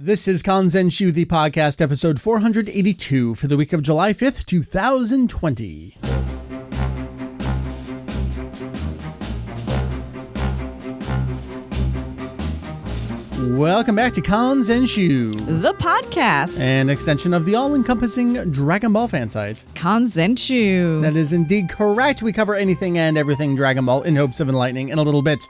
This is Kanzenshuu, the podcast, episode 482 for the week of July 5th, 2020. Welcome back to Kanzenshuu, the podcast, an extension of the all-encompassing Dragon Ball fan site. Kanzenshuu. That is indeed correct. We cover anything and everything Dragon Ball in hopes of enlightening and a little bit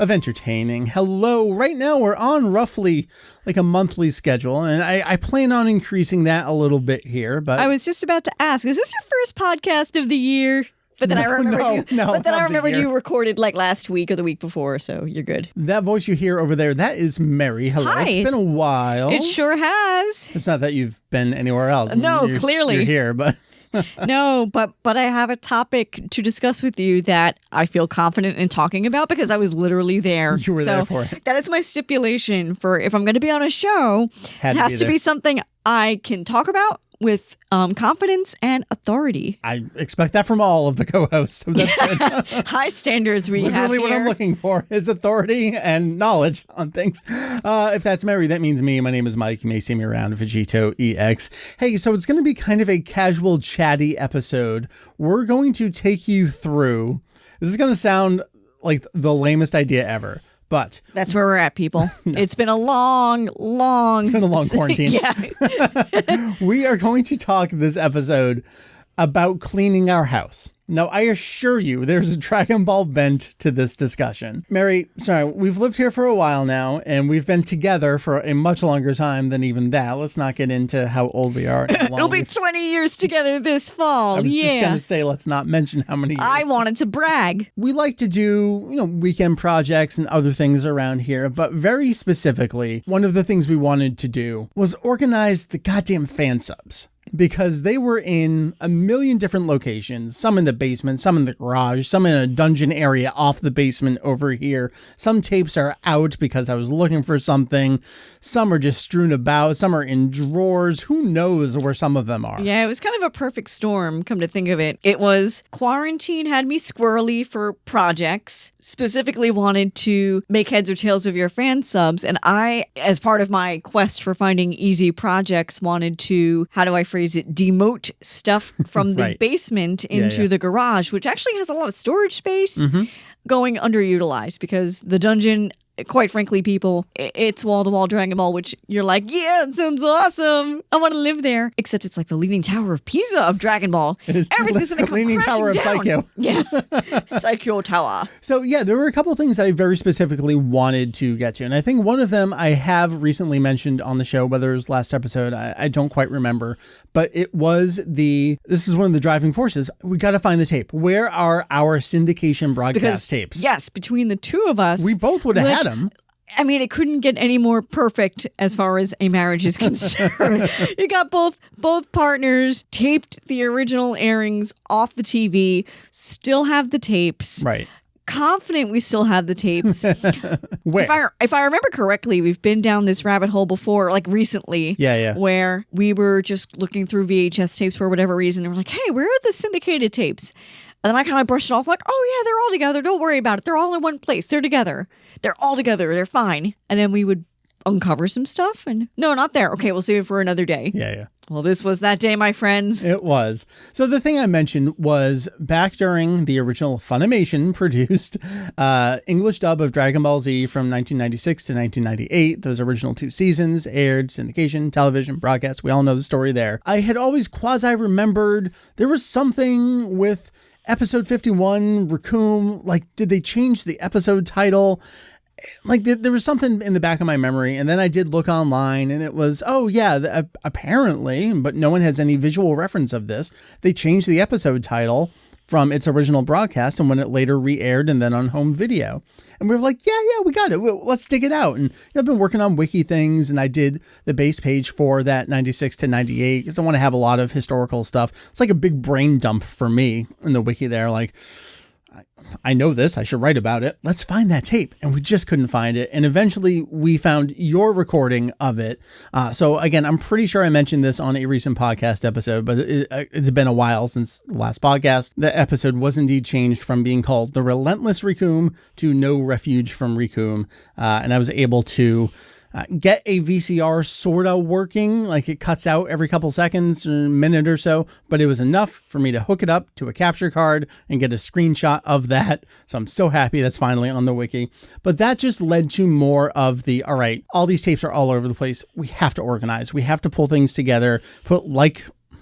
of entertaining. Hello. Right now we're on roughly like a monthly schedule, and I plan on increasing that a little bit here. But I was just about to ask, is this your first podcast of the year? But then I remembered you recorded like last week or the week before, so you're good. That voice you hear over there, that is Meri. Hello. Hi. It's been a while. It sure has. It's not that you've been anywhere else. No, clearly. You're here, but... No, but I have a topic to discuss with you that I feel confident in talking about because I was literally there. You were there for it. That is my stipulation for if I'm going to be on a show. It has to be something I can talk about with confidence and authority. I expect that from all of the co-hosts. So that's good. High standards we have here. Literally what I'm looking for is authority and knowledge on things. If that's Meri, that means me. My name is Mike. You may see me around Vegito EX. Hey, so it's going to be kind of a casual, chatty episode. We're going to take you through. This is going to sound like the lamest idea ever. But that's where we're at, people. No. It's been a long quarantine. Yeah. We are going to talk this episode about cleaning our house. Now, I assure you, there's a Dragon Ball bent to this discussion. Meri, sorry, we've lived here for a while now, and we've been together for a much longer time than even that. Let's not get into how old we are. It'll be 20 years together this fall. I was just going to say, let's not mention how many years. I wanted to brag. We like to do, weekend projects and other things around here, but very specifically, one of the things we wanted to do was organize the goddamn fansubs. Because they were in a million different locations, some in the basement, some in the garage, some in a dungeon area off the basement over here. Some tapes are out because I was looking for something. Some are just strewn about. Some are in drawers. Who knows where some of them are? Yeah, it was kind of a perfect storm, come to think of it. It was quarantine had me squirrely for projects, specifically wanted to make heads or tails of your fan subs. And I, as part of my quest for finding easy projects, wanted to, how do I phrase it, demote stuff from the right. basement into the garage, which actually has a lot of storage space, going underutilized because the dungeon, quite frankly, people, it's wall-to-wall Dragon Ball, which you're like, yeah, it sounds awesome. I want to live there. Except it's like the Leaning Tower of Pisa of Dragon Ball. It is everything's going to come Leaning Tower of down. Psycho. Yeah, Psycho Tower. So yeah, there were a couple of things that I very specifically wanted to get to. And I think one of them I have recently mentioned on the show, whether it was last episode, I don't quite remember. But it was this is one of the driving forces. We got to find the tape. Where are our syndication broadcast tapes? Yes, between the two of us. We both would have had them. I mean, it couldn't get any more perfect as far as a marriage is concerned. You got both partners, taped the original airings off the TV, still have the tapes. Right. Confident we still have the tapes. Where? If I remember correctly, we've been down this rabbit hole before, like recently. Yeah. Where we were just looking through VHS tapes for whatever reason. And we're like, hey, where are the syndicated tapes? And then I kind of brushed it off like, oh, yeah, they're all together. Don't worry about it. They're all in one place. They're together. They're all together. They're fine. And then we would uncover some stuff. And no, not there. Okay, we'll save it for another day. Yeah. Well, this was that day, my friends. It was. So the thing I mentioned was back during the original Funimation produced English dub of Dragon Ball Z from 1996 to 1998. Those original 2 seasons aired, syndication, television, broadcast. We all know the story there. I had always quasi-remembered there was something with episode 51, Raccoon. Like, did they change the episode title? Like there was something in the back of my memory, and then I did look online and it was, oh yeah, apparently, but no one has any visual reference of this. They changed the episode title from its original broadcast and when it later re-aired and then on home video. And we were like, yeah, we got it. Let's dig it out. And I've been working on wiki things, and I did the base page for that 96 to 98 because I want to have a lot of historical stuff. It's like a big brain dump for me in the wiki there. Like, I know this, I should write about it. Let's find that tape. And we just couldn't find it. And eventually we found your recording of it. So again, I'm pretty sure I mentioned this on a recent podcast episode, but it's been a while since the last podcast. The episode was indeed changed from being called The Relentless Rikum to No Refuge from Rikum. And I was able to get a VCR sort of working, like it cuts out every couple seconds, a minute or so, but it was enough for me to hook it up to a capture card and get a screenshot of that. So I'm so happy that's finally on the wiki. But that just led to more of the, all right, all these tapes are all over the place. We have to organize. We have to pull things together,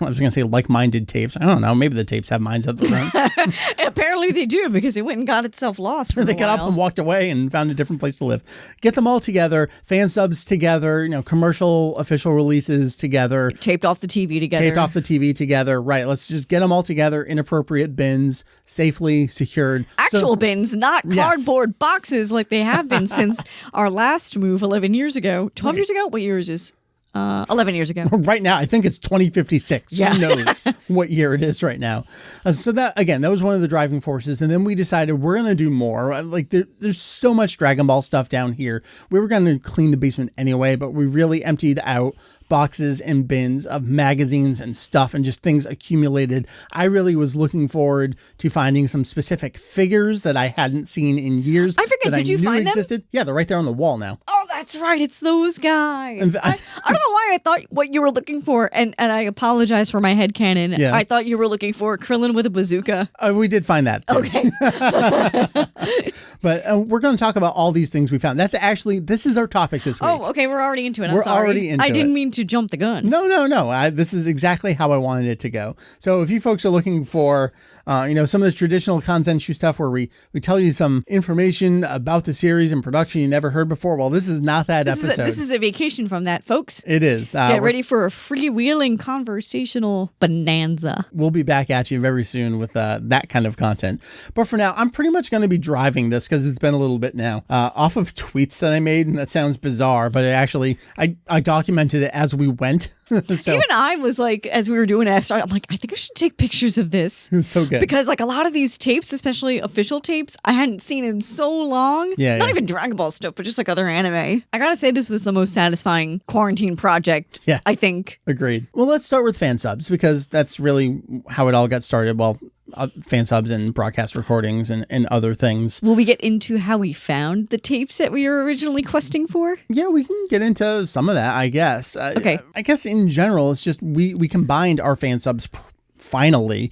I was going to say like-minded tapes. I don't know. Maybe the tapes have minds of their own. Apparently they do, because it went and got itself lost for They a got while. up and walked away and found a different place to live. Get them all together, fan subs together, commercial official releases together. Taped off the TV together. Right. Let's just get them all together in appropriate bins, safely secured. Actual bins, not cardboard boxes like they have been since our last move 11 years ago. 12 years ago? What year is this? 11 years ago. Right now, I think it's 2056. Yeah. Who knows what year it is right now? So that was one of the driving forces. And then we decided we're going to do more. Like there's so much Dragon Ball stuff down here. We were going to clean the basement anyway, but we really emptied out boxes and bins of magazines and stuff and just things accumulated. I really was looking forward to finding some specific figures that I hadn't seen in years. I forget, did you find them? Yeah, they're right there on the wall now. Oh, that's right. It's those guys. I don't know why I thought what you were looking for, and I apologize for my headcanon. Yeah. I thought you were looking for Krillin with a bazooka. We did find that too. Okay. But we're going to talk about all these things we found. This is our topic this week. Oh, okay. We're already into it. I'm We're sorry. already into I didn't it. mean to jump the gun. No. This is exactly how I wanted it to go. So if you folks are looking for, some of the traditional Kanzenshuu stuff where we tell you some information about the series and production you never heard before, well, this is not that episode. This is a vacation from that, folks. It is. Get ready for a freewheeling conversational bonanza. We'll be back at you very soon with that kind of content. But for now, I'm pretty much going to be driving this because it's been a little bit now. Off of tweets that I made, and that sounds bizarre, but I documented it as we went. So, even I was like, as we were doing it, I'm like, I think I should take pictures of this. It's so good. Because like a lot of these tapes, especially official tapes, I hadn't seen in so long. Not even Dragon Ball stuff, but just like other anime. I gotta say, this was the most satisfying quarantine project, I think. Agreed. Well, let's start with fan subs because that's really how it all got started. Well, fan subs and broadcast recordings and other things. Will we get into how we found the tapes that we were originally questing for? Yeah, we can get into some of that, I guess. Okay. I guess in general, it's just we combined our fan subs finally.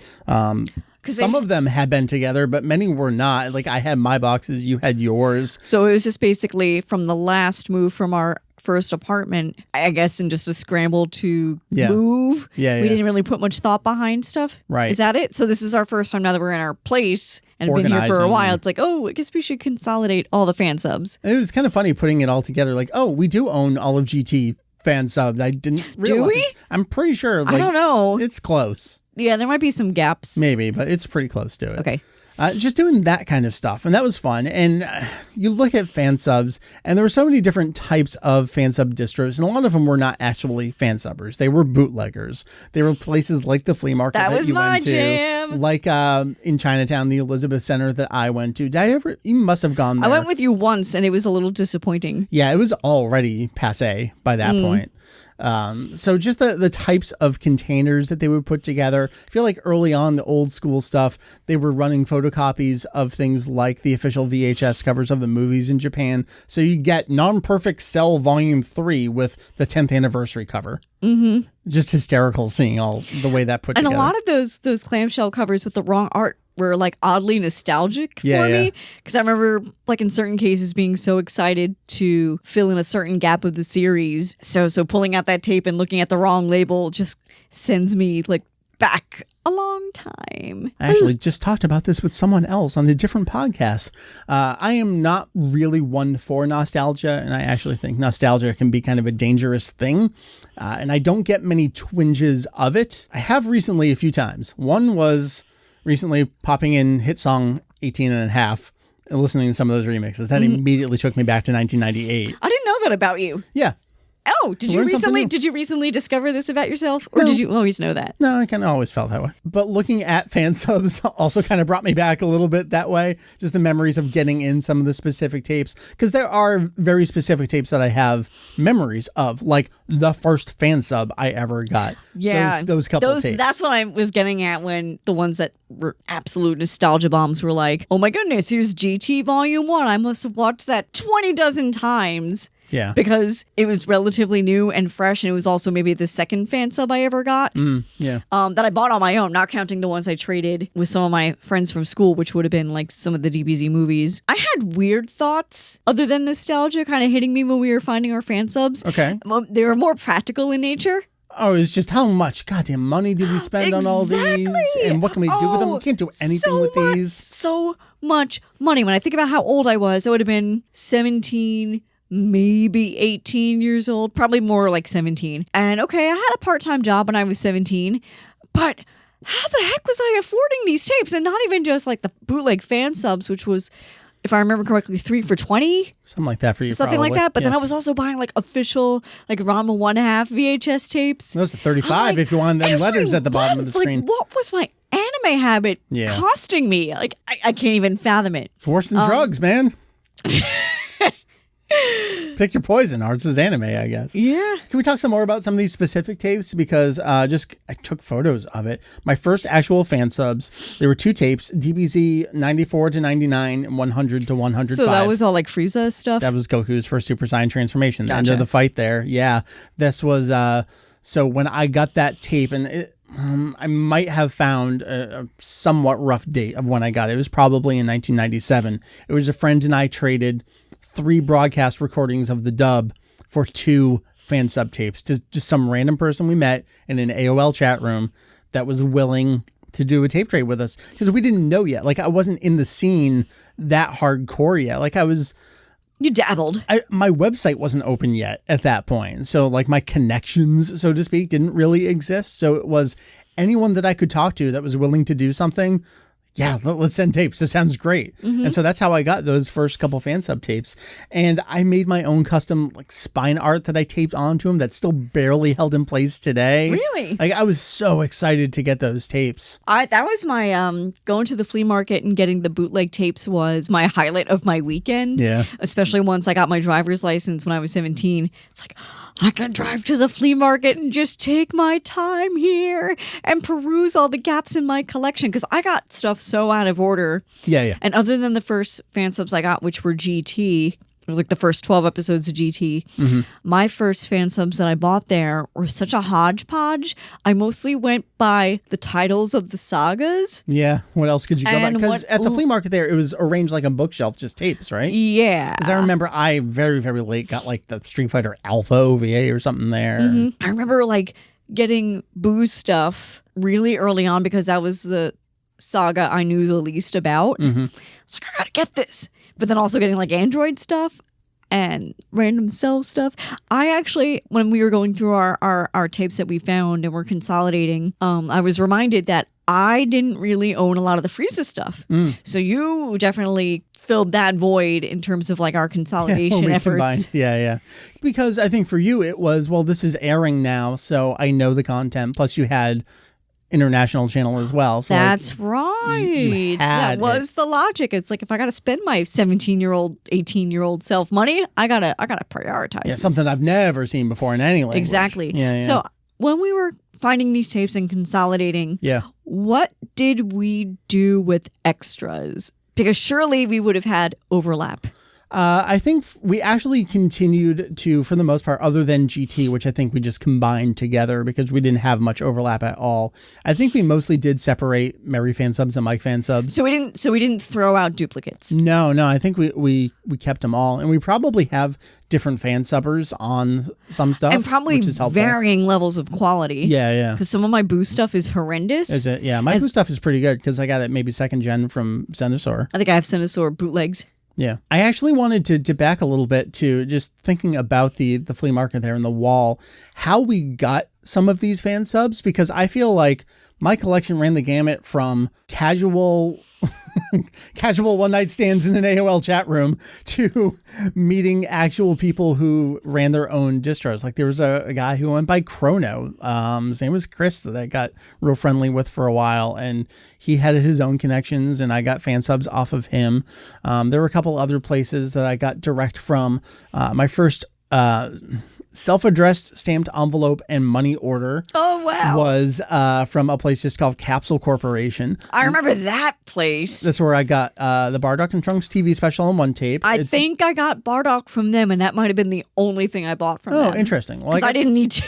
Some of them had been together, but many were not. Like I had my boxes, you had yours. So it was just basically from the last move from our first apartment, I guess, and just a scramble to move. We didn't really put much thought behind stuff. Right. Is that it? So this is our first time now that we're in our place and have been here for a while. It's like, oh, I guess we should consolidate all the fan subs. And it was kind of funny putting it all together. Like, oh, we do own all of GT fan subs. I didn't realize. Do we? I'm pretty sure. I don't know. It's close. Yeah, there might be some gaps. Maybe, but it's pretty close to it. Okay. Just doing that kind of stuff. And that was fun. And you look at fan subs, and there were so many different types of fan sub distros, and a lot of them were not actually fan subbers. They were bootleggers. They were places like the flea market that you went to. Jam. Like in Chinatown, the Elizabeth Center that I went to. You must have gone there. I went with you once, and it was a little disappointing. Yeah, it was already passé by that point. So just the types of containers that they would put together. I feel like early on, the old school stuff, they were running photocopies of things like the official VHS covers of the movies in Japan. So you get Non-Perfect Cell Volume 3 with the 10th anniversary cover. Mm-hmm. Just hysterical seeing all the way that put together. And a lot of those clamshell covers with the wrong art were like oddly nostalgic for me, because I remember like in certain cases being so excited to fill in a certain gap of the series. So pulling out that tape and looking at the wrong label just sends me like back a long time. I actually just talked about this with someone else on a different podcast. I am not really one for nostalgia, and I actually think nostalgia can be kind of a dangerous thing. And I don't get many twinges of it. I have recently a few times. One was recently popping in hit song 18 and a half and listening to some of those remixes. That immediately took me back to 1998. I didn't know that about you. Yeah. Oh, did you recently discover this about yourself? Or did you always know that? No, I kind of always felt that way. But looking at fan subs also kind of brought me back a little bit that way. Just the memories of getting in some of the specific tapes. Because there are very specific tapes that I have memories of. Like the first fan sub I ever got. Yeah. Those couple tapes. That's what I was getting at when the ones that were absolute nostalgia bombs were like, oh my goodness, here's GT Volume 1. I must have watched that 20 dozen times. Yeah. Because it was relatively new and fresh, and it was also maybe the second fan sub I ever got. Yeah. That I bought on my own, not counting the ones I traded with some of my friends from school, which would have been like some of the DBZ movies. I had weird thoughts other than nostalgia kind of hitting me when we were finding our fan subs. Okay. They were more practical in nature. Oh, it's just how much goddamn money did we spend on all these? And what can we do with them? We can't do anything with these. So much money. When I think about how old I was, I would have been 17, maybe 18 years old, probably more like 17. And okay, I had a part-time job when I was 17, but how the heck was I affording these tapes? And not even just like the bootleg fan subs, which was, if I remember correctly, 3 for $20. Something like that for you, Something probably. like that. But then I was also buying like official, like Rama 1/2 VHS tapes. Those are 35 if you want them letters at the bottom of the screen. Like, what was my anime habit costing me? Like, I can't even fathom it. It's worse than drugs, man. Pick your poison. Ours is anime, I guess. Yeah. Can we talk some more about some of these specific tapes? Because I took photos of it. My first actual fan subs, there were 2 tapes, DBZ 94 to 99 and 100 to 105. So that was all like Frieza stuff? That was Goku's first Super Saiyan transformation. The end Gotcha. of the fight there. Yeah. This was, so when I got that tape, and I might have found a somewhat rough date of when I got it. It was probably in 1997. It was a friend and I traded 3 broadcast recordings of the dub for 2 fan sub tapes. Just some random person we met in an AOL chat room that was willing to do a tape trade with us, because we didn't know yet. Like, I wasn't in the scene that hardcore yet. Like, You dabbled. my website wasn't open yet at that point. So like my connections, so to speak, didn't really exist. So it was anyone that I could talk to that was willing to do something. Yeah, let's send tapes. That sounds great. And so that's how I got those first couple fan sub tapes. And I made my own custom like spine art that I taped onto them that's still barely held in place today. Really? Like, I was so excited to get those tapes. That was my going to the flea market and getting the bootleg tapes was my highlight of my weekend. Yeah. Especially once I got my driver's license when I was 17. It's like, I can drive to the flea market and just take my time here and peruse all the gaps in my collection, because I got stuff so out of order. Yeah. And other than the first fan subs I got, which were GT, or like the first 12 episodes of GT, my first fan subs that I bought there were such a hodgepodge. I mostly went by the titles of the sagas. Yeah. What else could you go by? And Because what- at the flea market there, it was arranged like a bookshelf, just tapes, right? Yeah. Because I remember I very, very late got like the Street Fighter Alpha OVA or something there. I remember like getting Boo stuff really early on because that was the saga I knew the least about. It's like, I gotta get this. But then also getting like Android stuff and random cell stuff. I actually, when we were going through our tapes that we found and we're consolidating, I was reminded that I didn't really own a lot of the Frieza stuff. So you definitely filled that void in terms of like our consolidation we efforts. combined. Yeah. Because I think for you it was, well, this is airing now, so I know the content. Plus you had international channel as well. So That's like, right. you That had was the logic. It's like, if I got to spend my 17-year-old, 18-year-old self money, I gotta prioritize. yeah, this. something I've never seen before in any language. Exactly. Yeah. So when we were finding these tapes and consolidating, what did we do with extras? Because surely we would have had overlap. I think we actually continued to, for the most part, other than GT, which I think we just combined together because we didn't have much overlap at all. I think we mostly did separate Meri fan subs and Mike fan subs. So we didn't throw out duplicates. No, I think we kept them all, and we probably have different fan subbers on some stuff, And probably which is helpful. varying levels of quality. Yeah. Because some of my Boo stuff is horrendous. Is it? Yeah, my Boo stuff is pretty good because I got it maybe second gen from Senosaur. I think I have Senosaur bootlegs. Yeah. I actually wanted to back a little bit to just thinking about the flea market there in the wall, how we got some of these fan subs, because I feel like my collection ran the gamut from casual one night stands in an AOL chat room to meeting actual people who ran their own distros. Like there was a guy who went by Chrono. His name was Chris that I got real friendly with for a while, and he had his own connections and I got fan subs off of him. There were a couple other places that I got direct from. My first self-addressed stamped envelope and money order. Oh, wow. Was from a place just called Capsule Corporation. I remember that place. That's where I got the Bardock and Trunks TV special on one tape. I think I got Bardock from them, and that might have been the only thing I bought from them. Oh, interesting. Because I didn't need to.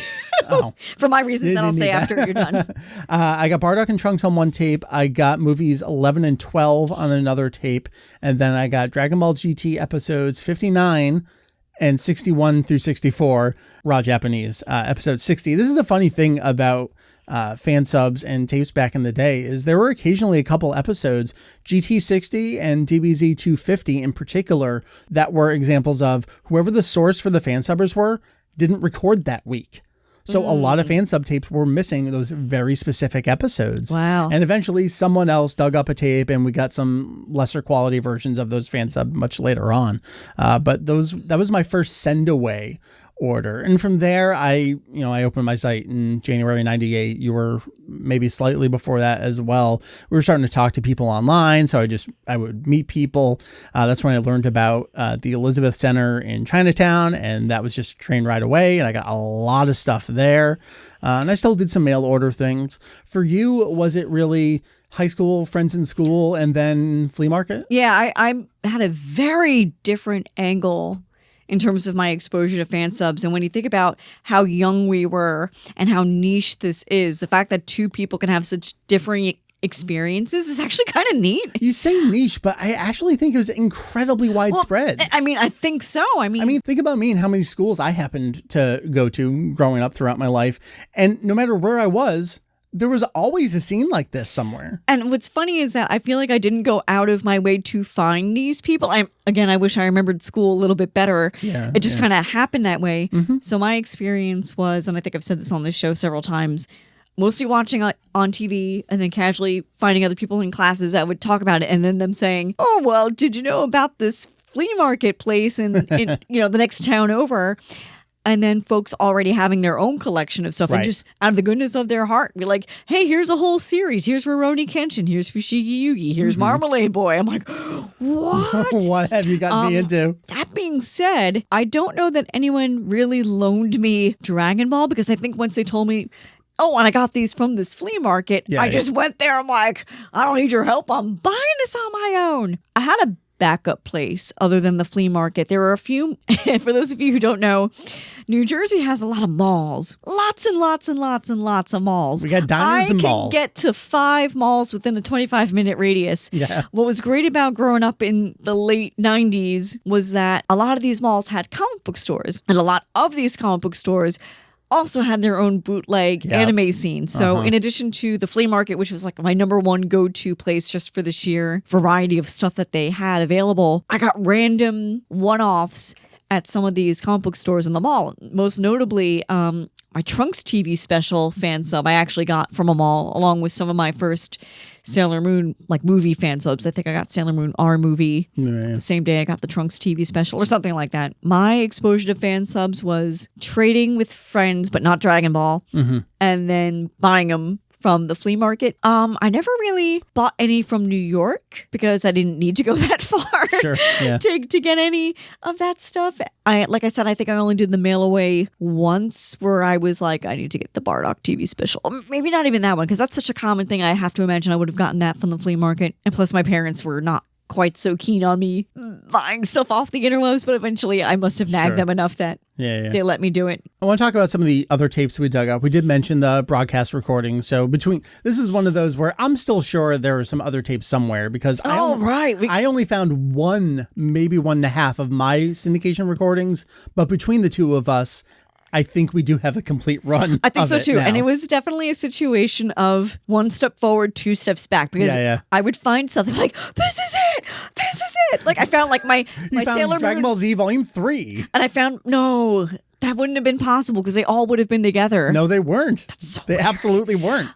For my reasons that I'll say after you're done. I got Bardock and Trunks on one tape. I got movies 11 and 12 on another tape. And then I got Dragon Ball GT episodes 59 and 61 through 64, raw Japanese. Episode 60. This is the funny thing about fan subs and tapes back in the day is there were occasionally a couple episodes, GT 60 and DBZ 250 in particular, that were examples of whoever the source for the fan subbers were didn't record that week. So a lot of fan sub tapes were missing those very specific episodes. Wow. And eventually someone else dug up a tape and we got some lesser quality versions of those fan sub much later on. But that was my first send away order. And from there, I opened my site in January 98. You were maybe slightly before that as well. We were starting to talk to people online. So I would meet people. That's when I learned about the Elizabeth Center in Chinatown. And that was just a train right away. And I got a lot of stuff there. And I still did some mail order things. For you, was it really high school, friends in school, and then flea market? Yeah, I had a very different angle in terms of my exposure to fan subs. And when you think about how young we were and how niche this is, the fact that two people can have such differing experiences is actually kind of neat. You say niche, but I actually think it was incredibly widespread. Well, I mean, I think so. I mean, think about me and how many schools I happened to go to growing up throughout my life. And no matter where I was, there was always a scene like this somewhere. And what's funny is that I feel like I didn't go out of my way to find these people. I wish I remembered school a little bit better. Yeah, it just kind of happened that way. Mm-hmm. So my experience was, and I think I've said this on this show several times, mostly watching on TV and then casually finding other people in classes that would talk about it and then them saying, oh, well, did you know about this flea market place in the next town over? And then folks already having their own collection of stuff and just out of the goodness of their heart be like, hey, here's a whole series. Here's Rurouni Kenshin. Here's Fushigi Yugi. Here's Marmalade Boy. I'm like, what? What have you gotten me into? That being said, I don't know that anyone really loaned me Dragon Ball because I think once they told me, oh, and I got these from this flea market, I just went there. I'm like, I don't need your help. I'm buying this on my own. I had a backup place other than the flea market. There were a few, for those of you who don't know, New Jersey has a lot of malls. Lots and lots and lots and lots of malls. We got diners and malls. I can get to 5 malls within a 25-minute radius. Yeah. What was great about growing up in the late 90s was that a lot of these malls had comic book stores. And a lot of these comic book stores also had their own bootleg anime scene. So in addition to the flea market, which was like my number one go-to place just for the sheer variety of stuff that they had available, I got random one-offs at some of these comic book stores in the mall. Most notably, my Trunks TV special fan sub I actually got from a mall, along with some of my first Sailor Moon movie fan subs. I think I got Sailor Moon R movie the same day I got the Trunks TV special or something like that. My exposure to fan subs was trading with friends, but not Dragon Ball, and then buying them from the flea market. I never really bought any from New York because I didn't need to go that far to get any of that stuff. Like I said, I think I only did the mail away once where I was like, I need to get the Bardock TV special. Maybe not even that one because that's such a common thing. I have to imagine I would have gotten that from the flea market. And plus my parents were not quite so keen on me buying stuff off the interwebs, but eventually I must have nagged them enough that they let me do it. I want to talk about some of the other tapes we dug up. We did mention the broadcast recordings. So this is one of those where I'm still sure there are some other tapes somewhere because I only found one, maybe 1.5 of my syndication recordings, but between the two of us, I think we do have a complete run. I think so too. And it was definitely a situation of 1 step forward, 2 steps back. Because I would find something like, this is it! This is it! Like I found my Sailor Moon. Dragon Ball Z Volume 3. And I found, no, that wouldn't have been possible because they all would have been together. No, they weren't. That's so They weird. absolutely weren't.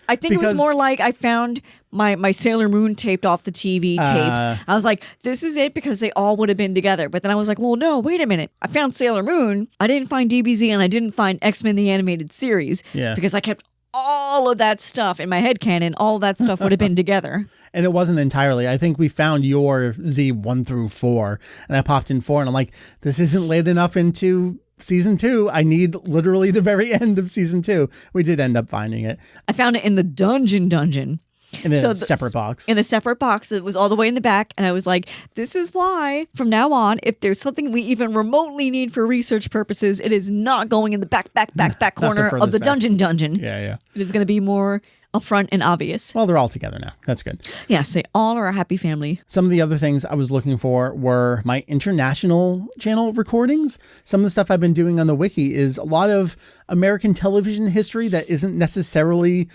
I think it was more like I found my Sailor Moon taped off the TV tapes. I was like, this is it because they all would have been together. But then I was like, well, no, wait a minute. I found Sailor Moon. I didn't find DBZ and I didn't find X-Men the Animated Series because I kept all of that stuff in my head canon. All that stuff would have been together. And it wasn't entirely. I think we found your Z 1 through 4 and I popped in 4 and I'm like, this isn't laid enough into season 2. I need literally the very end of season 2. We did end up finding it. I found it in the dungeon. In a separate box. In a separate box. It was all the way in the back. And I was like, this is why, from now on, if there's something we even remotely need for research purposes, it is not going in the back corner of the dungeon. Yeah. It is going to be more upfront and obvious. Well, they're all together now. That's good. Yes, they all are a happy family. Some of the other things I was looking for were my international channel recordings. Some of the stuff I've been doing on the wiki is a lot of American television history that isn't necessarily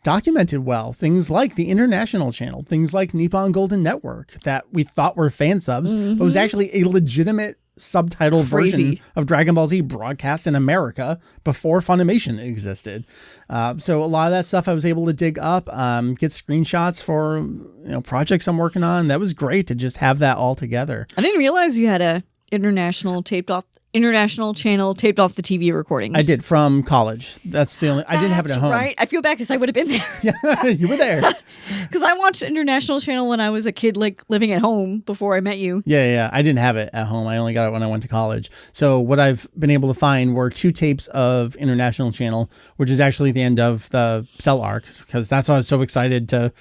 documented well. Things like the International Channel, things like Nippon Golden Network that we thought were fansubs, but was actually a legitimate subtitled version of Dragon Ball Z broadcast in America before Funimation existed. So a lot of that stuff I was able to dig up, get screenshots for projects I'm working on. That was great to just have that all together. I didn't realize you had a international channel taped off the TV recordings. I did from college. That's the only. I didn't have it at home. Right. I feel bad because I would have been there. Yeah, you were there. Because I watched International Channel when I was a kid, like living at home before I met you. Yeah. I didn't have it at home. I only got it when I went to college. So what I've been able to find were 2 tapes of International Channel, which is actually the end of the Cell arc, because that's why I was so excited to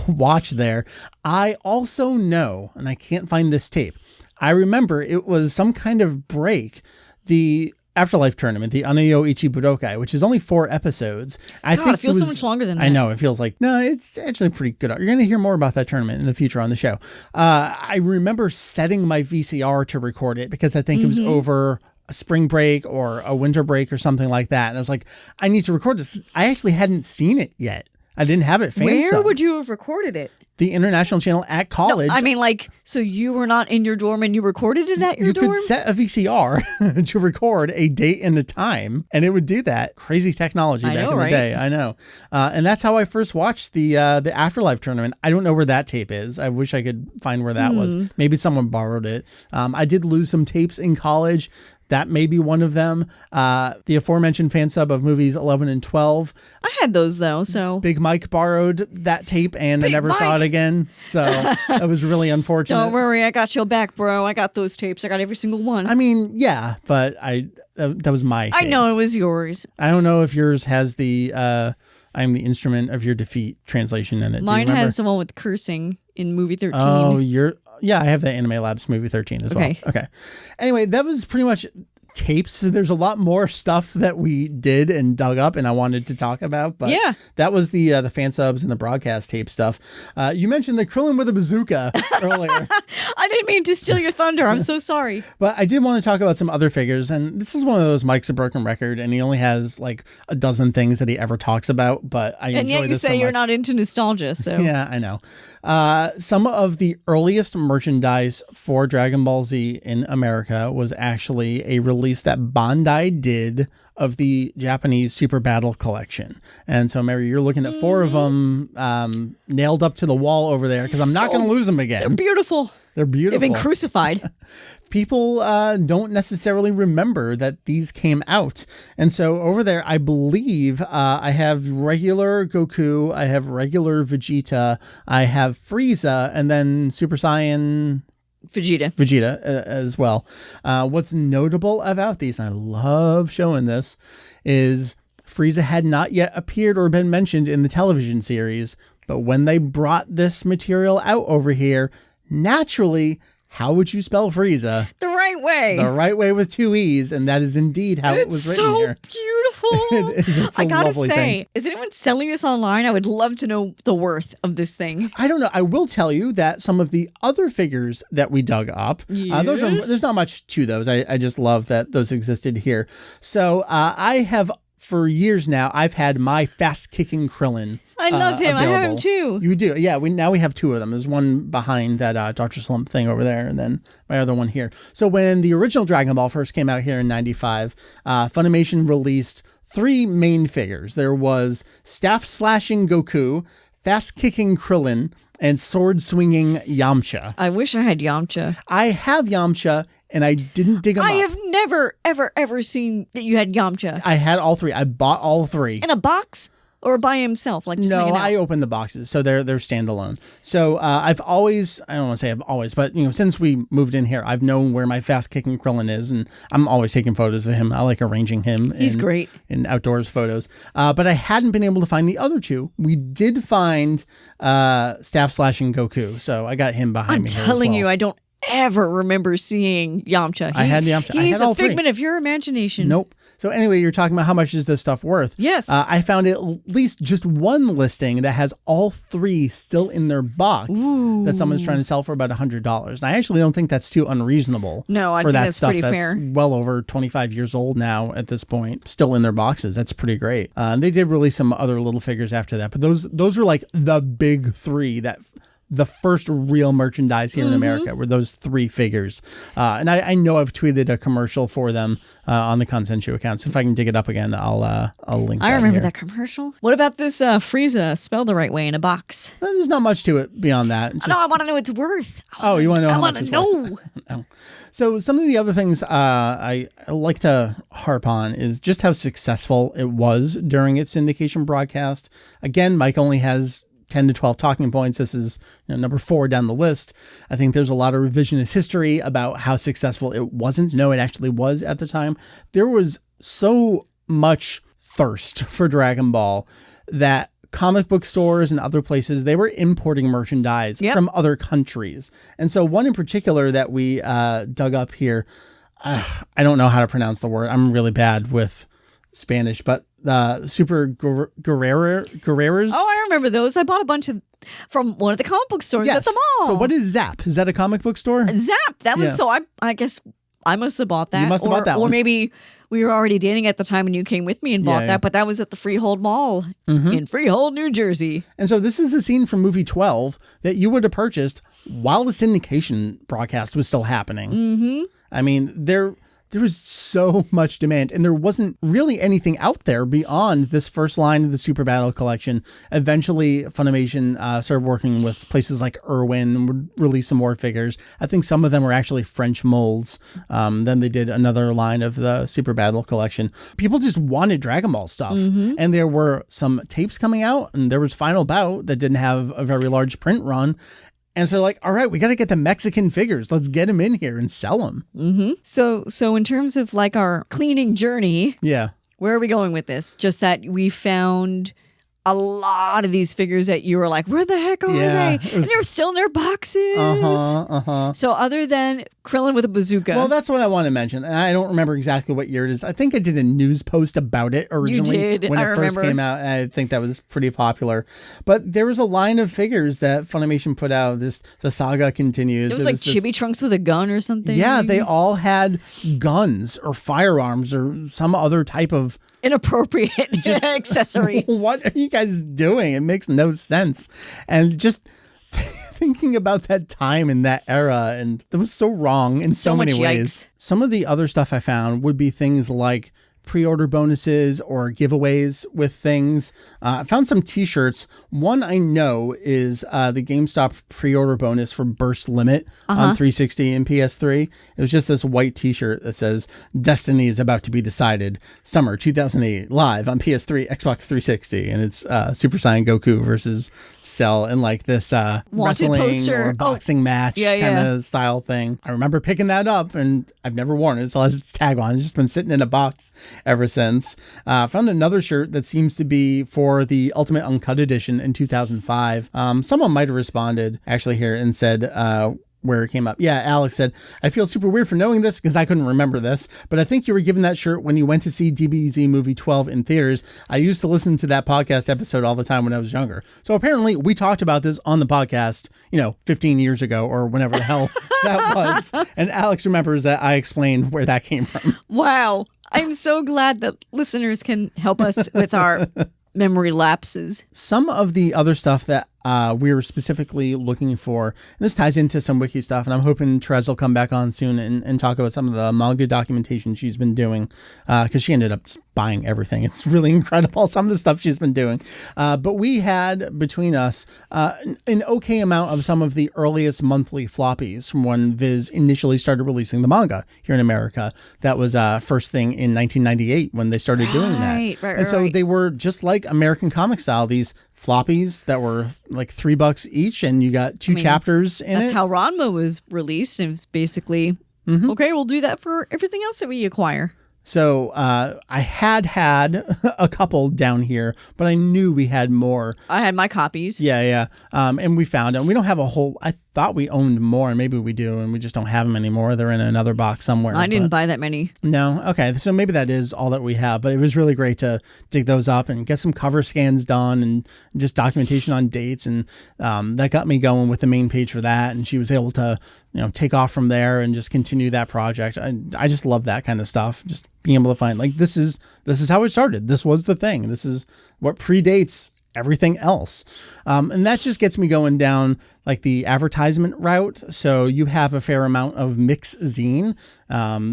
watch there. I also know, and I can't find this tape, I remember it was some kind of break, the Afterlife tournament, the Aneyo Ichi Budokai, which is only 4 episodes. I think it feels so much longer than that. I know, it feels like, no, it's actually pretty good. You're going to hear more about that tournament in the future on the show. I remember setting my VCR to record it because I think it was over a spring break or a winter break or something like that. And I was like, I need to record this. I actually hadn't seen it yet. I didn't have it fansub. Where would you have recorded it? The International Channel at college. No, I mean, like, so you were not in your dorm and you recorded it at your dorm? You could set a VCR to record a date and a time, and it would do that. Crazy technology back in the day. I know. And that's how I first watched the Afterlife tournament. I don't know where that tape is. I wish I could find where that was. Maybe someone borrowed it. I did lose some tapes in college. That may be one of them. The aforementioned fansub of movies 11 and 12. I had those, though, so. Big Mike borrowed that tape, and I never saw it again. So that was really unfortunate. Don't worry, I got your back, bro. I got those tapes. I got every single one. I mean, yeah, but that was my tape. I know it was yours. I don't know if yours has the I am the instrument of your defeat translation in it. Mine has the one with cursing in movie 13. Oh, yeah, I have the Anime Labs movie 13 as well. Okay. Anyway, that was pretty much tapes. There's a lot more stuff that we did and dug up and I wanted to talk about, but that was the fansubs and the broadcast tape stuff. You mentioned the Krillin with a bazooka earlier. I didn't mean to steal your thunder. I'm so sorry. But I did want to talk about some other figures, and this is one of those Mike's a broken record, and he only has like a dozen things that he ever talks about, but I enjoy this so much. And yet you say you're not into nostalgia, so. Yeah, I know. Some of the earliest merchandise for Dragon Ball Z in America was actually a release that Bandai did of the Japanese Super Battle collection. And so, Meri, you're looking at 4 of them nailed up to the wall over there because I'm not going to lose them again. They're beautiful. They're beautiful. They've been crucified. People don't necessarily remember that these came out. And so over there, I believe I have regular Goku, I have regular Vegeta, I have Frieza, and then Super Saiyan Vegeta as well. What's notable about these, and I love showing this, is Frieza had not yet appeared or been mentioned in the television series, but when they brought this material out over here, naturally, how would you spell Frieza? The right way. The right way with 2 E's, and that is indeed how it was written here. It's so beautiful. It's a gotta lovely say, thing. is anyone selling this online? I would love to know the worth of this thing. I don't know. I will tell you that some of the other figures that we dug up, there's not much to those. I just love that those existed here. So I have, for years now, I've had my fast-kicking Krillin. I love him. Available. I have him too. You do? Yeah, now we have 2 of them. There's one behind that Dr. Slump thing over there, and then my other one here. So when the original Dragon Ball first came out here in 95, Funimation released 3 main figures. There was staff-slashing Goku, fast-kicking Krillin, and sword-swinging Yamcha. I wish I had Yamcha. I have Yamcha, and I didn't dig him up. I have never, ever, ever seen that you had Yamcha. I had all 3. I bought all 3. In a box? or by himself? Like just No, hanging out? I open the boxes, so they're standalone. So I've always, I don't want to say I've always, but since we moved in here, I've known where my fast kicking Krillin is, and I'm always taking photos of him. I like arranging him. He's great in outdoors photos. But I hadn't been able to find the other two. We did find Staff Slashing Goku, so I got him behind me. I'm telling you, I don't ever remember seeing Yamcha. I had Yamcha. He's a three. figment of your imagination. Nope. So anyway, you're talking about how much is this stuff worth? Yes. I found at least just one listing that has all three still in their box that someone's trying to sell for about $100. And I actually don't think that's too unreasonable. No, I for think that that's stuff pretty that's fair. well over 25 years old now at this point, still in their boxes. That's pretty great. They did release some other little figures after that, but those were like the big three that. The first real merchandise here in America were those three figures. And I know I've tweeted a commercial for them on the Kanzenshuu account. So if I can dig it up again, I'll link I that remember here. that commercial. What about this Frieza spelled the right way in a box? There's not much to it beyond that. It's No, I want to know what it's worth. Oh, you want to know how much I it's want to worth? know. No. So some of the other things I like to harp on is just how successful it was during its syndication broadcast. Again, Mike only has 10 to 12 talking points. This is number 4 down the list. I think there's a lot of revisionist history about how successful it wasn't. No, it actually was at the time. There was so much thirst for Dragon Ball that comic book stores and other places, they were importing merchandise from other countries. And so one in particular that we dug up here, I don't know how to pronounce the word. I'm really bad with Spanish, but Super Guerreras. Oh, I remember those. I bought a bunch of from one of the comic book stores at the mall. So what is Zap? Is that a comic book store? Zap. That was I guess I must have bought that. You must have bought that Or one. maybe we were already dating at the time and you came with me and bought that, but that was at the Freehold Mall in Freehold, New Jersey. And so this is a scene from movie 12 that you would have purchased while the syndication broadcast was still happening. I mean, there was so much demand, and there wasn't really anything out there beyond this first line of the Super Battle collection. Eventually, Funimation started working with places like Irwin and would release some more figures. I think some of them were actually French molds. Then they did another line of the Super Battle collection. People just wanted Dragon Ball stuff, and there were some tapes coming out, and there was Final Bout that didn't have a very large print run. And so like, all right, we got to get the Mexican figures. Let's get them in here and sell them. So in terms of like our cleaning journey, where are we going with this? Just that we found a lot of these figures that you were like, where the heck are they? And they were still in their boxes. So other than Krillin with a bazooka. Well, that's what I want to mention. And I don't remember exactly what year it is. I think I did a news post about it originally. You did. When I it remember. first came out. And I think that was pretty popular. But there was a line of figures that Funimation put out. The saga continues. It was like Chibi Trunks with a gun or something. Yeah, they all had guns or firearms or some other type of inappropriate accessory. What are you guys doing? It makes no sense. And just thinking about that time and that era, and it was so wrong in so many ways. Yikes. Some of the other stuff I found would be things like pre-order bonuses or giveaways with things. I found some t-shirts. One I know is the GameStop pre-order bonus for Burst Limit on 360 and PS3. It was just this white t-shirt that says Destiny is about to be decided summer 2008 live on PS3, Xbox 360. And it's Super Saiyan Goku versus Cell in like this wrestling poster. or boxing match kind of style thing. I remember picking that up, and I've never worn it. It still has its tag on. It's just been sitting in a box ever since. Found another shirt that seems to be for the Ultimate Uncut Edition in 2005. Someone might have responded actually here and said where it came up. Yeah, Alex said, I feel super weird for knowing this because I couldn't remember this, but I think you were given that shirt when you went to see DBZ movie 12 in theaters. I used to listen to that podcast episode all the time when I was younger. So apparently we talked about this on the podcast, 15 years ago or whenever the hell that was. And Alex remembers that I explained where that came from. Wow. I'm so glad that listeners can help us with our memory lapses. Some of the other stuff that we were specifically looking for, and this ties into some wiki stuff, and I'm hoping Therese will come back on soon and talk about some of the manga documentation she's been doing, because she ended up just buying everything. It's really incredible, some of the stuff she's been doing. But we had, between us, an okay amount of some of the earliest monthly floppies from when Viz initially started releasing the manga here in America. That was first thing in 1998 when they started doing that. And so they were just like American comic style, these floppies that were like $3 each, and you got two chapters in it. That's how Ranma was released, and it was basically, okay, we'll do that for everything else that we acquire. So I had a couple down here, but I knew we had more. I had my copies. Yeah. And we found them. We don't have a whole, I thought we owned more, and maybe we do, and we just don't have them anymore. They're in another box somewhere. I didn't buy that many. No? Okay. So maybe that is all that we have, but it was really great to dig those up and get some cover scans done and just documentation on dates. And that got me going with the main page for that. And she was able to, take off from there and just continue that project. I just love that kind of stuff. Just being able to find, like, this is how it started. This was the thing. This is what predates everything else. And that just gets me going down like the advertisement route. So you have a fair amount of Mix Zine.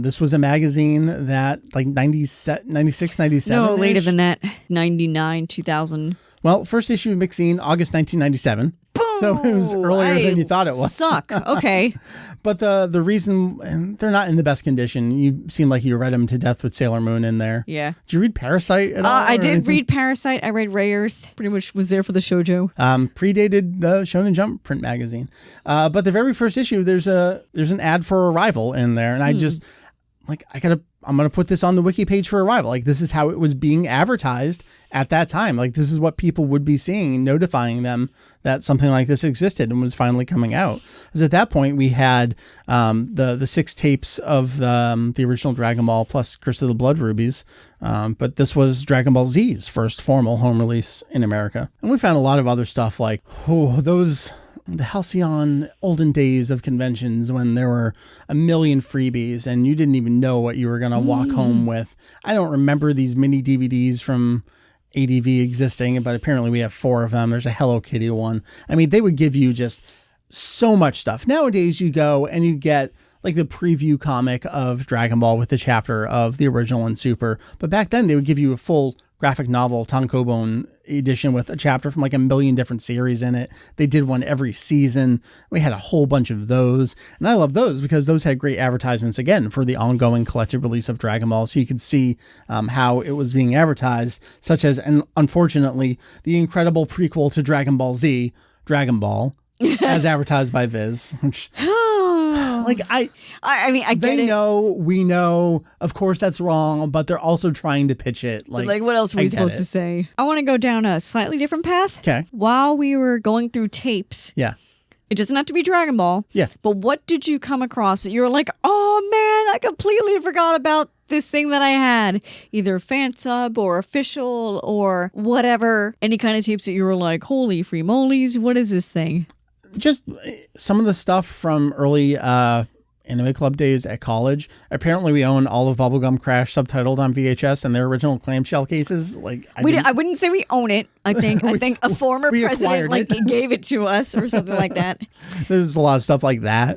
This was a magazine that like 96, 97. No, later than that. 99, 2000. Well, first issue of Mix Zine, August 1997. So it was earlier than you thought it was. Suck. Okay. But the reason, they're not in the best condition. You seem like you read them to death with Sailor Moon in there. Yeah. Did you read Parasite at all? I did read Parasite. I read Ray Earth. Pretty much was there for the shoujo. Predated the Shonen Jump print magazine. But the very first issue, there's an ad for Arrival in there. And I just, like, I'm going to put this on the wiki page for Arrival. Like, this is how it was being advertised at that time. Like, this is what people would be seeing, notifying them that something like this existed and was finally coming out. Because at that point, we had the 6 tapes of the original Dragon Ball plus Curse of the Blood Rubies. But this was Dragon Ball Z's first formal home release in America. And we found a lot of other stuff like, the halcyon olden days of conventions when there were a million freebies and you didn't even know what you were going to walk home with. I don't remember these mini DVDs from ADV existing, but apparently we have 4 of them. There's a Hello Kitty one. I mean, they would give you just so much stuff. Nowadays you go and you get like the preview comic of Dragon Ball with the chapter of the original and Super. But back then they would give you a full graphic novel tankobon edition with a chapter from like a million different series in it. They did one every season. We had a whole bunch of those. And I love those because those had great advertisements, again, for the ongoing collected release of Dragon Ball. So you could see how it was being advertised, such as, and unfortunately, the incredible prequel to Dragon Ball Z, Dragon Ball, as advertised by Viz, which... Like I mean, they know, we know, of course that's wrong, but they're also trying to pitch it. Like what else are we supposed to say? I want to go down a slightly different path. Okay. While we were going through tapes. Yeah. It doesn't have to be Dragon Ball. Yeah. But what did you come across that you were like, oh man, I completely forgot about this thing that I had, either fansub or official or whatever, any kind of tapes that you were like, holy free molies, what is this thing? Just some of the stuff from early Anime Club days at college. Apparently, we own all of Bubblegum Crash subtitled on VHS and their original clamshell cases. Like, I wouldn't say we own it. I think a former president gave it to us or something like that. There's a lot of stuff like that.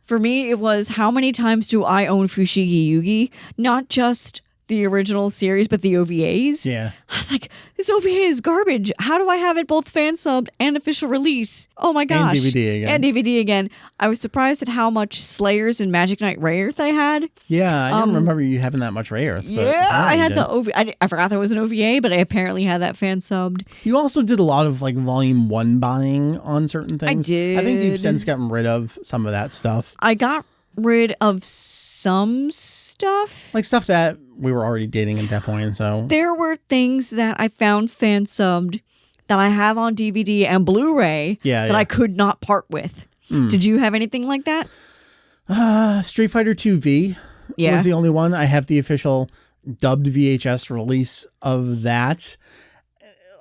For me, it was how many times do I own Fushigi Yugi? Not just the original series, but the OVAs. Yeah. I was like, this OVA is garbage. How do I have it both fan subbed and official release? Oh my gosh. And DVD again. I was surprised at how much Slayers and Magic Knight Ray Earth I had. Yeah, I didn't remember you having that much Ray Earth. Yeah, I had the OVA. I forgot there was an OVA, but I apparently had that fan subbed. You also did a lot of like volume 1 buying on certain things. I did. I think you've since gotten rid of some of that stuff. I got rid of some stuff. Like stuff that we were already dating at that point, so. There were things that I found fan subbed that I have on DVD and Blu-ray that I could not part with. Did you have anything like that? Street Fighter 2V was the only one. I have the official dubbed VHS release of that.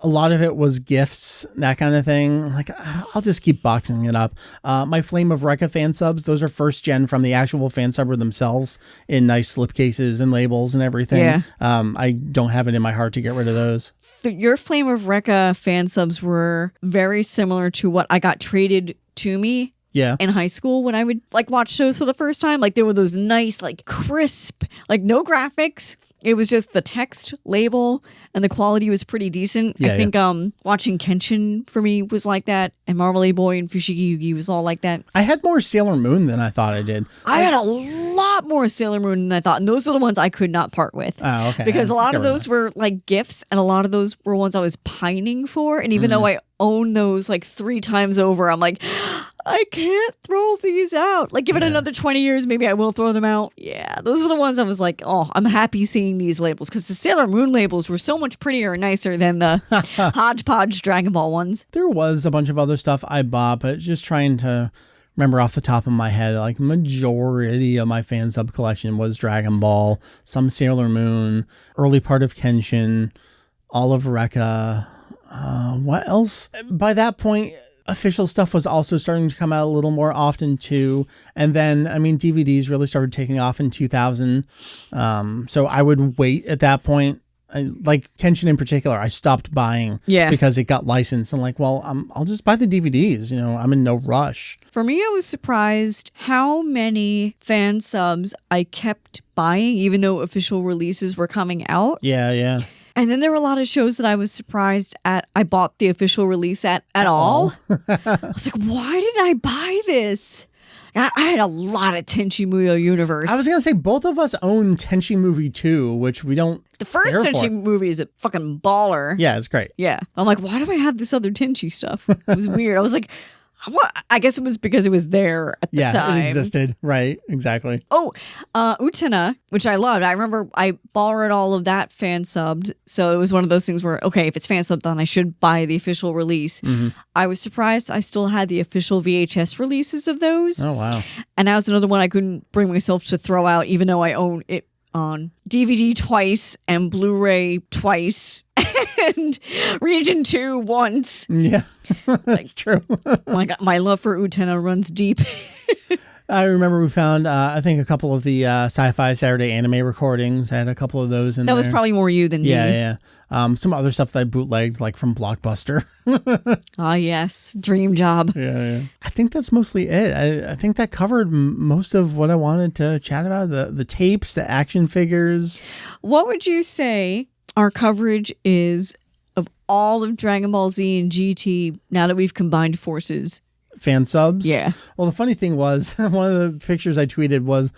a lot of it was gifts, that kind of thing. Like, I'll just keep boxing it up. My Flame of Recca fansubs, those are first gen from the actual fansubber themselves in nice slipcases and labels and everything. Yeah. I don't have it in my heart to get rid of those. Your Flame of Recca fansubs were very similar to what I got traded to me. Yeah. In high school when I would like watch shows for the first time. Like there were those nice, like crisp, like no graphics. It was just the text label and the quality was pretty decent. Yeah, I think watching Kenshin for me was like that, and Marmalade Boy and Fushigi Yugi was all like that. I had more Sailor Moon than I thought I did. I had a lot more Sailor Moon than I thought, and those are the ones I could not part with. Oh, okay. Because a lot of those were like gifts, and a lot of those were ones I was pining for, and even though I own those like 3 times over, I'm like, I can't throw these out. Like, give it another 20 years, maybe I will throw them out. Yeah, those were the ones I was like, oh, I'm happy seeing these labels. Because the Sailor Moon labels were so much prettier and nicer than the hodgepodge Dragon Ball ones. There was a bunch of other stuff I bought, but just trying to remember off the top of my head, like majority of my fansub collection was Dragon Ball, some Sailor Moon, early part of Kenshin, all of Recca. What else? By that point, official stuff was also starting to come out a little more often too. And then, I mean, DVDs really started taking off in 2000. So I would wait at that point. Like Kenshin in particular, I stopped buying because it got licensed. And like, well, I'll just buy the DVDs. You know, I'm in no rush. For me, I was surprised how many fan subs I kept buying, even though official releases were coming out. Yeah. And then there were a lot of shows that I was surprised at. I bought the official release at all. I was like, why did I buy this? I had a lot of Tenchi Muyo Universe. I was going to say, both of us own Tenchi Movie 2, which we don't. The first Tenchi movie is a fucking baller. Yeah, it's great. Yeah. I'm like, why do I have this other Tenchi stuff? It was weird. I was like, what? I guess it was because it was there at the time. Yeah, it existed. Right. Exactly. Oh, Utena, which I loved. I remember I borrowed all of that fan subbed. So it was one of those things where, okay, if it's fan subbed, then I should buy the official release. Mm-hmm. I was surprised I still had the official VHS releases of those. Oh, wow. And that was another one I couldn't bring myself to throw out, even though I own it on DVD twice and Blu-ray twice and Region 2 once. Yeah, that's true. My love for Utena runs deep. I remember we found, I think, a couple of the Sci-Fi Saturday anime recordings. I had a couple of those in there. That was probably more you than me. Yeah. Some other stuff that I bootlegged, like from Blockbuster. Ah, yes. Dream job. Yeah. I think that's mostly it. I think that covered most of what I wanted to chat about. The tapes, the action figures. What would you say our coverage is of all of Dragon Ball Z and GT now that we've combined forces? Fan subs? Yeah. Well, the funny thing was, one of the pictures I tweeted was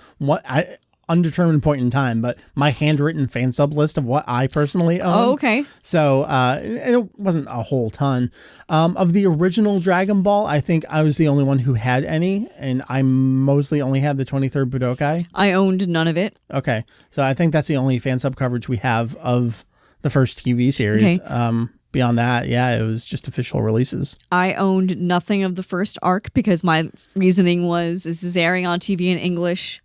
undetermined point in time, but my handwritten fan sub list of what I personally own. Oh, okay. So it wasn't a whole ton. Of the original Dragon Ball, I think I was the only one who had any, and I mostly only had the 23rd Budokai. I owned none of it. Okay. So I think that's the only fan sub coverage we have of the first TV series. Okay. Beyond that, it was just official releases. I owned nothing of the first arc because my reasoning was this is airing on TV in English,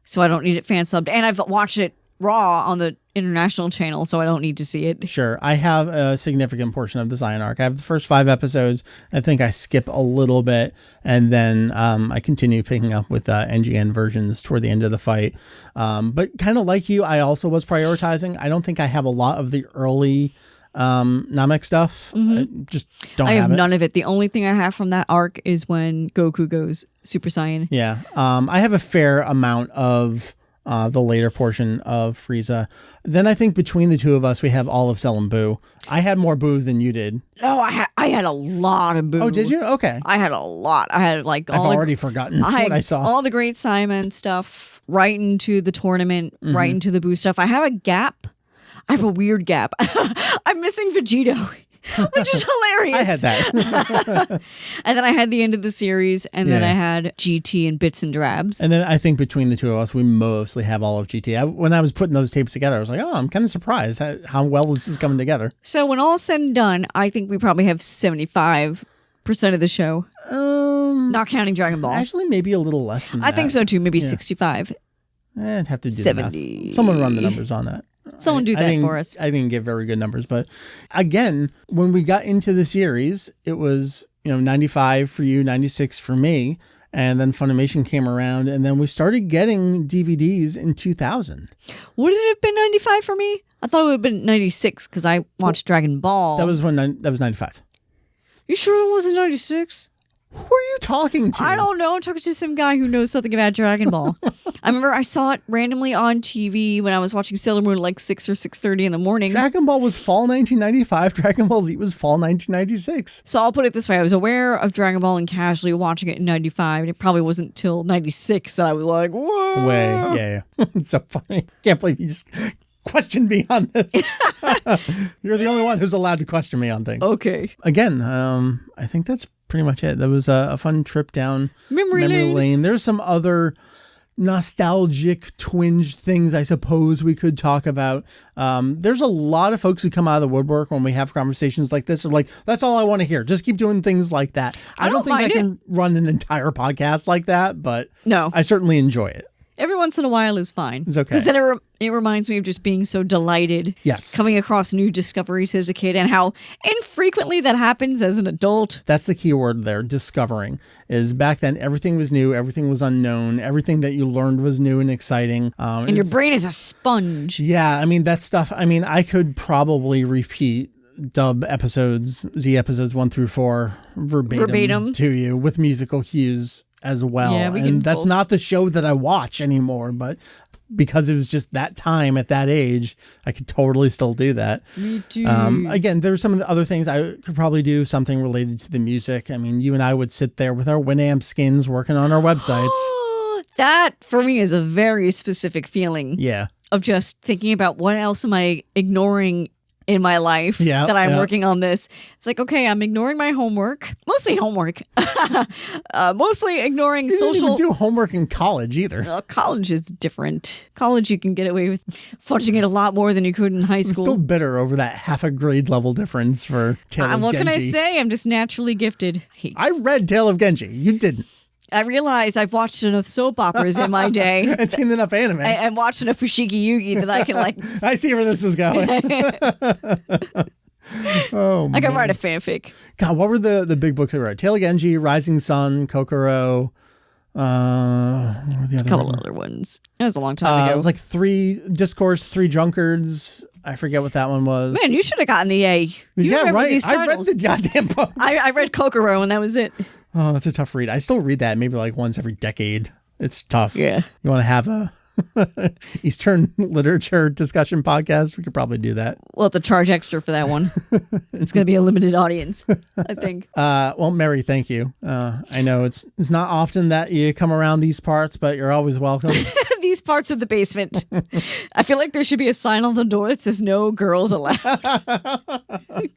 so I don't need it fan subbed. And I've watched it raw on the international channel, so I don't need to see it. Sure. I have a significant portion of the Zion arc. I have the first 5 episodes. I think I skip a little bit, and then I continue picking up with NGN versions toward the end of the fight. But kind of like you, I also was prioritizing. I don't think I have a lot of the early Namek stuff. I just don't have it. I have none of it. The only thing I have from that arc is when Goku goes Super Saiyan. Yeah. I have a fair amount of the later portion of Frieza. Then I think between the two of us, we have all of Cell and Boo. I had more Boo than you did. No, I had a lot of Boo. Oh, did you? Okay. I had a lot. I had like I've already forgotten what I saw. All the Great Simon stuff, right into the tournament, right into the Boo stuff. I have a gap. I have a weird gap. I'm missing Vegito, which is hilarious. I had that. And then I had the end of the series, and then I had GT and Bits and Drabs. And then I think between the two of us, we mostly have all of GT. When I was putting those tapes together, I was like, oh, I'm kind of surprised how well this is coming together. So when all's said and done, I think we probably have 75% of the show. Not counting Dragon Ball. Actually, maybe a little less than that. I think so too. Maybe 65. I'd have to do 70. the math. Someone run the numbers on that. Someone do that for us. I didn't get very good numbers, but again, when we got into the series, it was 95 for you, 96 for me. And then Funimation came around, and then we started getting DVDs in 2000. Would it have been 95 for me? I thought it would have been 96 because I watched Dragon Ball. That was 95. You sure it wasn't 96? Who are you talking to? I don't know. I'm talking to some guy who knows something about Dragon Ball. I remember I saw it randomly on TV when I was watching Sailor Moon at like 6 or 6:30 in the morning. Dragon Ball was fall 1995. Dragon Ball Z was fall 1996. So I'll put it this way. I was aware of Dragon Ball and casually watching it in 95. And it probably wasn't until 96 that I was like, whoa. Yeah. It's so funny. Can't believe you just questioned me on this. You're the only one who's allowed to question me on things. Okay. Again, I think that's pretty much it. That was a fun trip down memory lane. There's some other nostalgic twinge things I suppose we could talk about. There's a lot of folks who come out of the woodwork when we have conversations like this are like, that's all I want to hear. Just keep doing things like that. I don't think I can run an entire podcast like that, but no, I certainly enjoy it. Every once in a while is fine. It's okay. Because then it reminds me of just being so delighted. Yes. Coming across new discoveries as a kid and how infrequently that happens as an adult. That's the key word there, discovering. Is back then everything was new, everything was unknown, everything that you learned was new and exciting. And your brain is a sponge. Yeah, I mean, that stuff, I could probably repeat dub episodes, Z episodes 1 through 4 verbatim to you with musical cues as well. Yeah, and that's both. not the show that I watch anymore, but because it was just that time at that age, I could totally still do that. Me too. Again, there's some of the other things I could probably do, something related to the music. I mean, you and I would sit there with our Winamp skins working on our websites. That for me is a very specific feeling. Yeah. Of just thinking about what else am I ignoring in my life that I'm working on this. It's like, okay, I'm ignoring my homework. Mostly homework. Mostly ignoring social. You didn't even do homework in college either. College is different. College, you can get away with fudging it a lot more than you could in high school. I'm still bitter over that half a grade level difference for Tale of Genji. What can I say? I'm just naturally gifted. I read Tale of Genji. You didn't. I realize I've watched enough soap operas in my day. And seen enough anime. And watched enough Fushigi Yugi that I can I see where this is going. Oh, I can write a fanfic. God, what were the big books I wrote? Tale of Genji, Rising Sun, Kokoro. What were the other? A couple other ones. That was a long time ago. It was like 3 Discourse, 3 Drunkards. I forget what that one was. Man, you should have gotten the A. Yeah, right. I read the goddamn book. I read Kokoro and that was it. Oh, that's a tough read. I still read that maybe like once every decade. It's tough. Yeah. You want to have a Eastern literature discussion podcast? We could probably do that. We'll have to charge extra for that one. It's going to be a limited audience, I think. Well, Meri, thank you. I know it's not often that you come around these parts, but you're always welcome. These parts of the basement. I feel like there should be a sign on the door that says no girls allowed.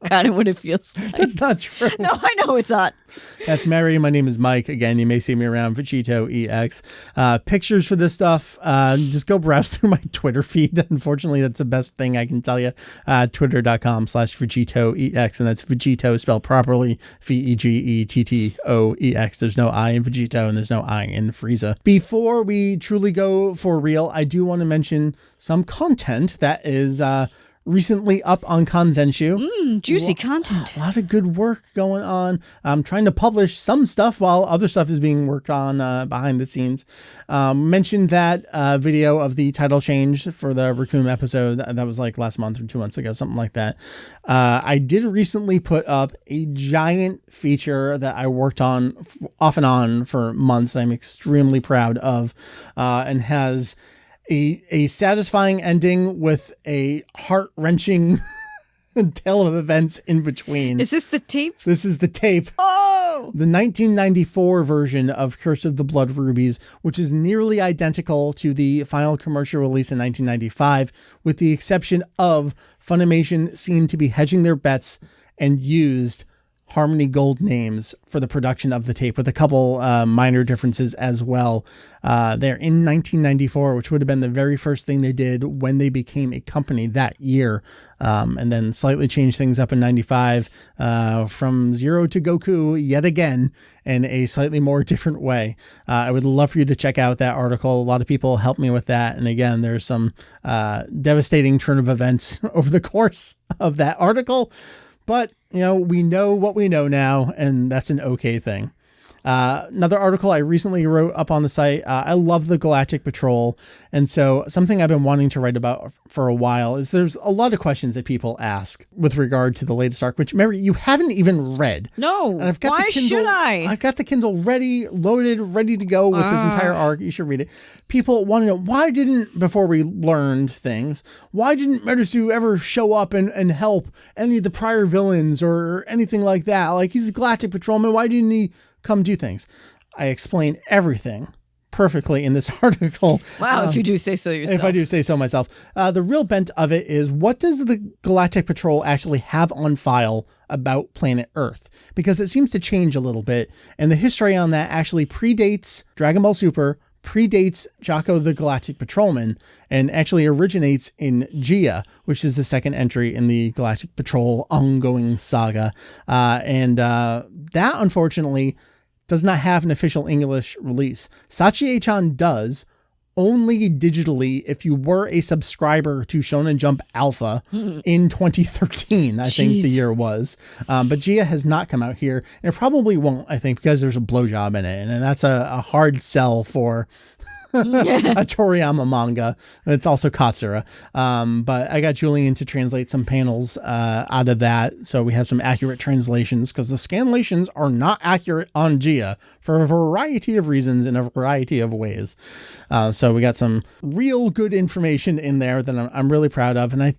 Kind of what it feels like. That's not true. No, I know it's not. That's Meri. My name is Mike. Again, you may see me around Vegito EX. Pictures for this stuff, just go browse through my Twitter feed. Unfortunately, that's the best thing I can tell you. Twitter.com/Vegito EX, and that's Vegito spelled properly. VEGETTOEX. There's no I in Vegito and there's no I in Frieza. Before we truly go for real, I do want to mention some content that is recently up on Kanzenshuu. Juicy content. A lot of good work going on. I'm trying to publish some stuff while other stuff is being worked on behind the scenes. Mentioned that video of the title change for the Raccoon episode. That was like last month or 2 months ago, something like that. I did recently put up a giant feature that I worked on off and on for months. I'm extremely proud of and has a satisfying ending with a heart-wrenching tale of events in between. Is this the tape? This is the tape. Oh! The 1994 version of Curse of the Blood Rubies, which is nearly identical to the final commercial release in 1995, with the exception of Funimation seemed to be hedging their bets and used Harmony Gold names for the production of the tape, with a couple minor differences as well. There in 1994, which would have been the very first thing they did when they became a company that year, and then slightly changed things up in 95 from Zero to Goku yet again in a slightly more different way. I would love for you to check out that article. A lot of people helped me with that, and again, there's some devastating turn of events over the course of that article. But, we know what we know now, and that's an okay thing. Another article I recently wrote up on the site. I love the Galactic Patrol. And so something I've been wanting to write about for a while is there's a lot of questions that people ask with regard to the latest arc, which, Meri, you haven't even read. No. And I've got Why should I? I've got the Kindle loaded, ready to go with this entire arc. You should read it. People want to know, before we learned things, why didn't Merisu ever show up and help any of the prior villains or anything like that? Like, he's a Galactic Patrolman. Why didn't he come do things? I explain everything perfectly in this article. Wow, if you do say so yourself. If I do say so myself. The real bent of it is, what does the Galactic Patrol actually have on file about planet Earth? Because it seems to change a little bit, and the history on that actually predates Dragon Ball Super, predates Jocko the Galactic Patrolman, and actually originates in Gia, which is the second entry in the Galactic Patrol ongoing saga. And that, unfortunately, does not have an official English release. Sachi-chan does, only digitally, if you were a subscriber to Shonen Jump Alpha in 2013, I think the year was. But Gia has not come out here, and it probably won't, I think, because there's a blowjob in it, and that's a hard sell for a Toriyama manga. It's also Katsura. But I got Julian to translate some panels out of that, so we have some accurate translations, because the scanlations are not accurate on Gia for a variety of reasons in a variety of ways. So we got some real good information in there that I'm really proud of, and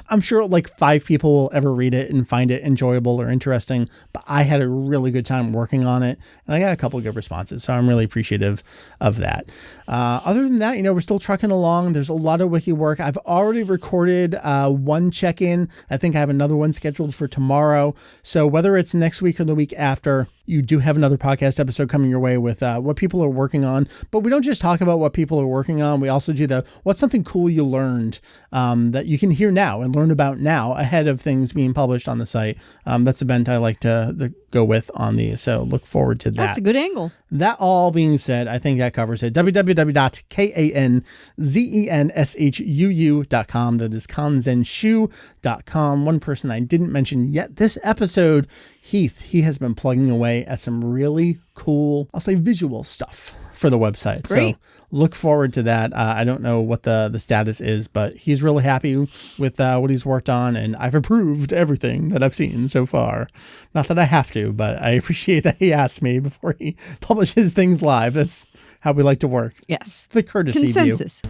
I'm sure like 5 people will ever read it and find it enjoyable or interesting, but I had a really good time working on it, and I got a couple of good responses, so I'm really appreciative of that. Other than that, we're still trucking along. There's a lot of wiki work. I've already recorded one check-in. I think I have another one scheduled for tomorrow. So whether it's next week or the week after, you do have another podcast episode coming your way with what people are working on. But we don't just talk about what people are working on. We also do what's something cool you learned that you can hear now and learn about now ahead of things being published on the site. That's a bent I like to go with on these. So look forward to that. That's a good angle. That all being said, I think that covers it. www.kanzenshuu.com. That is kanzenshuu.com. One person I didn't mention yet this episode, Heath. He has been plugging away at some really cool, I'll say, visual stuff for the website. Great. So look forward to that. I don't know what the status is, but he's really happy with what he's worked on, and I've approved everything that I've seen so far. Not that I have to, but I appreciate that he asked me before he publishes things live. That's how we like to work. Yes. The courtesy Consensus.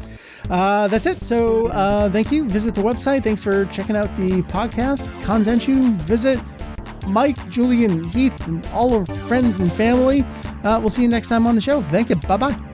That's it. So thank you. Visit the website. Thanks for checking out the podcast. Kanzenshuu. Visit Mike, Julian, Heath, and all our friends and family. We'll see you next time on the show. Thank you. Bye-bye.